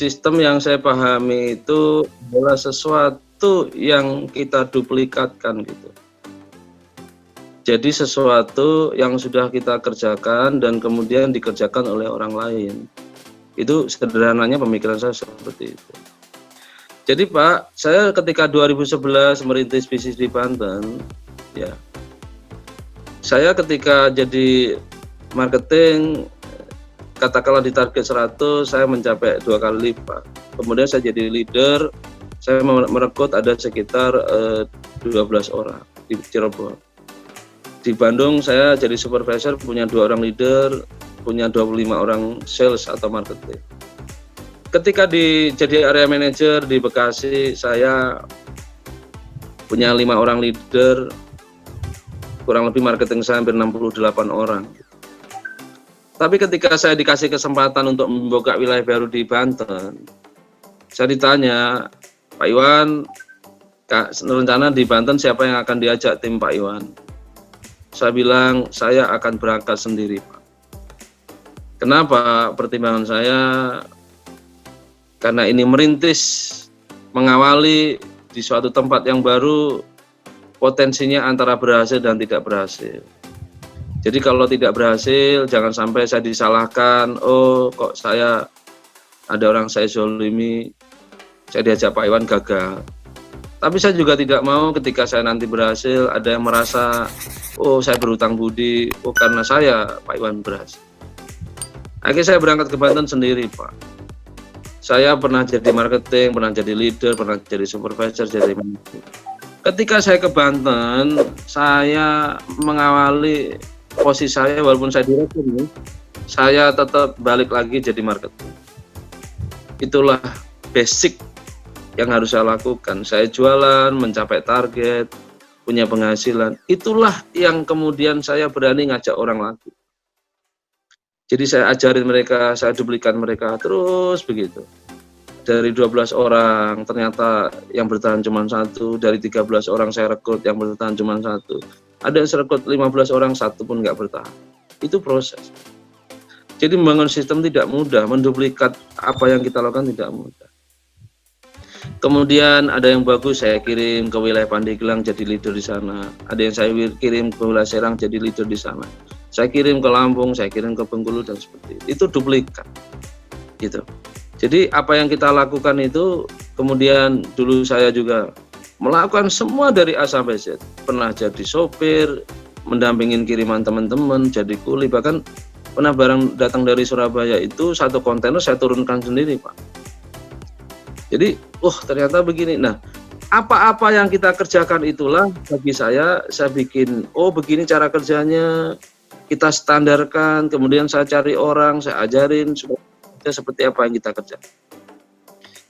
sistem yang saya pahami itu adalah sesuatu yang kita duplikatkan gitu. Jadi sesuatu yang sudah kita kerjakan dan kemudian dikerjakan oleh orang lain. Itu sederhananya pemikiran saya seperti itu. Jadi Pak, saya ketika 2011 merintis bisnis di Banten, ya, saya ketika jadi marketing, katakanlah di target 100, saya mencapai 2 kali lipat. Kemudian saya jadi leader, saya merekrut ada sekitar 12 orang di Cirebon. Di Bandung saya jadi supervisor, punya 2 orang leader, punya 25 orang sales atau marketing. Ketika jadi area manager di Bekasi, saya punya 5 orang leader, kurang lebih marketing saya hampir 68 orang. Tapi ketika saya dikasih kesempatan untuk membuka wilayah baru di Banten, saya ditanya, Pak Iwan, rencana di Banten siapa yang akan diajak tim Pak Iwan? Saya bilang, saya akan berangkat sendiri, Pak. Kenapa? Pertimbangan saya, karena ini merintis, mengawali di suatu tempat yang baru, potensinya antara berhasil dan tidak berhasil. Jadi kalau tidak berhasil, jangan sampai saya disalahkan, oh kok saya, ada orang saya zolimi, saya diajak Pak Iwan gagal. Tapi saya juga tidak mau ketika saya nanti berhasil, ada yang merasa, oh saya berhutang budi, oh karena saya Pak Iwan berhasil. Akhirnya saya berangkat ke Banten sendiri Pak. Saya pernah jadi marketing, pernah jadi leader, pernah jadi supervisor, jadi manajer. Ketika saya ke Banten, saya mengawali posisi saya, walaupun saya direktur, saya tetap balik lagi jadi marketing. Itulah basic yang harus saya lakukan. Saya jualan, mencapai target, punya penghasilan. Itulah yang kemudian saya berani ngajak orang lagi. Jadi saya ajarin mereka, saya duplikan mereka, terus begitu. Dari 12 orang, ternyata yang bertahan cuma 1, dari 13 orang saya rekrut, yang bertahan cuma 1. Ada yang saya rekrut 15 orang, 1 pun nggak bertahan. Itu proses. Jadi membangun sistem tidak mudah, menduplikat apa yang kita lakukan tidak mudah. Kemudian ada yang bagus saya kirim ke wilayah Pandeglang jadi leader di sana. Ada yang saya kirim ke wilayah Serang jadi leader di sana. Saya kirim ke Lampung, saya kirim ke Bengkulu dan seperti itu. Itu duplikat. Gitu. Jadi apa yang kita lakukan itu, kemudian dulu saya juga melakukan semua dari A sampai Z. Pernah jadi sopir, mendampingin kiriman teman-teman, jadi kuli, bahkan pernah barang datang dari Surabaya itu 1 kontainer saya turunkan sendiri Pak. Jadi, ternyata begini. Nah, apa-apa yang kita kerjakan itulah bagi saya bikin, begini cara kerjanya, kita standarkan, kemudian saya cari orang, saya ajarin seperti apa yang kita kerjakan.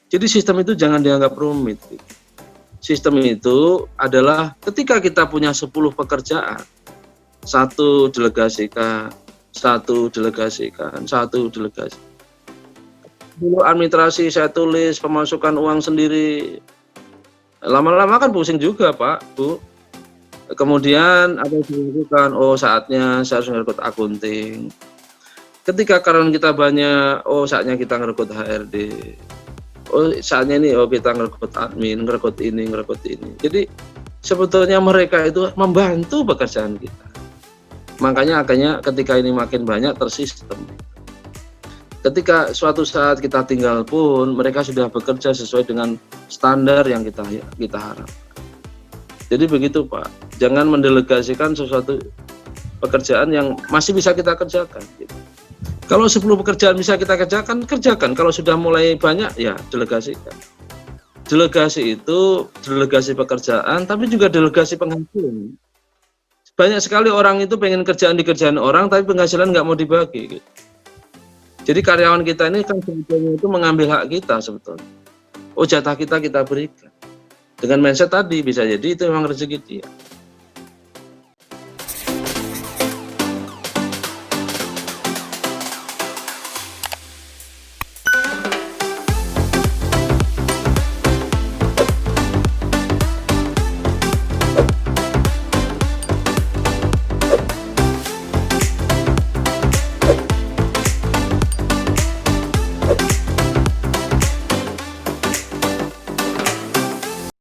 Jadi sistem itu jangan dianggap rumit. Sistem itu adalah ketika kita punya 10 pekerjaan, 1 delegasikan, 1 delegasikan, 1 delegasi. Dulu administrasi saya tulis, pemasukan uang sendiri. Lama-lama kan pusing juga Pak, Bu. Kemudian apa yang dilakukan? Saatnya saya harus ngerekrut akunting. Ketika karyawan kita banyak, saatnya kita ngerekrut HRD. Saatnya ini, kita ngerekrut admin, ngerekrut ini. Jadi sebetulnya mereka itu membantu pekerjaan kita. Makanya akhirnya ketika ini makin banyak tersistem. Ketika suatu saat kita tinggal pun, mereka sudah bekerja sesuai dengan standar yang kita harap. Jadi begitu Pak, jangan mendelegasikan sesuatu pekerjaan yang masih bisa kita kerjakan. Gitu. Kalau 10 pekerjaan bisa kita kerjakan. Kalau sudah mulai banyak, ya delegasikan. Delegasi itu delegasi pekerjaan, tapi juga delegasi penghasilan. Banyak sekali orang itu pengen dikerjaan orang, tapi penghasilan nggak mau dibagi. Gitu. Jadi karyawan kita ini kan sebetulnya itu mengambil hak kita sebetulnya. Jatah kita berikan. Dengan mindset tadi bisa jadi itu memang rezeki dia.